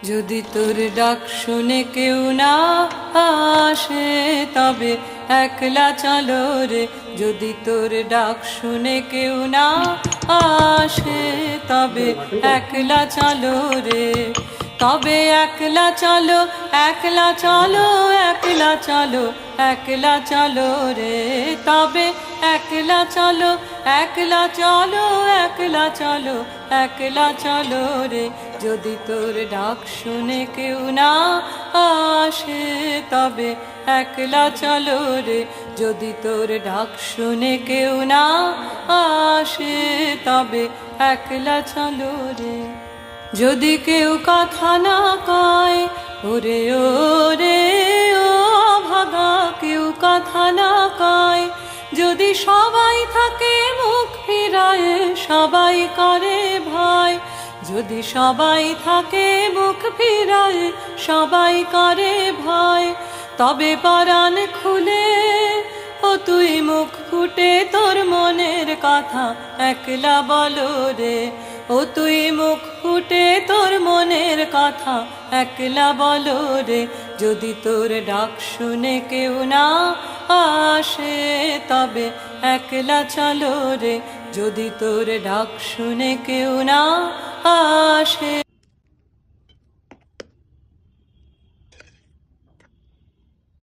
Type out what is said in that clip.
যদি তোর ডাক শুনে কেউ না আসে তবে একলা চলো রে। যদি তোর ডাক শুনে কেউ না আসে তবে একলা চলো রে। তবে একলা চলো, একলা চলো, একলা চলো, একলা চলো রে। তবে একলা চলো, একলা চলো, একলা চলো, একলা চলো রে। যদি তোর ডাক শুনে কেউ না আসে তবে একলা চলো রে। যদি তোর ডাক শুনে কেউ না আসে তবে একলা চলো রে। যদি কেউ কথা না কয় ওরে ওরে ও ভাগা, কেউ কথা না কয়, যদি সবাই থাকে মুখ ফিরায় সবাই করে ভয়। যদি সবাই থাকে মুখ ফিরায় সবাই করে ভয়, তবে পরাণ খুলে ও তুই মুখ ফুটে তোর মনের কথা একলা বলো রে। ও তুই মুখ ফুটে তোর মনের কথা একলা বলো রে। যদি তোর ডাক শুনে কেউ না আসে তবে একলা চলো রে। যদি তোর ডাক শুনে কেউ না আসে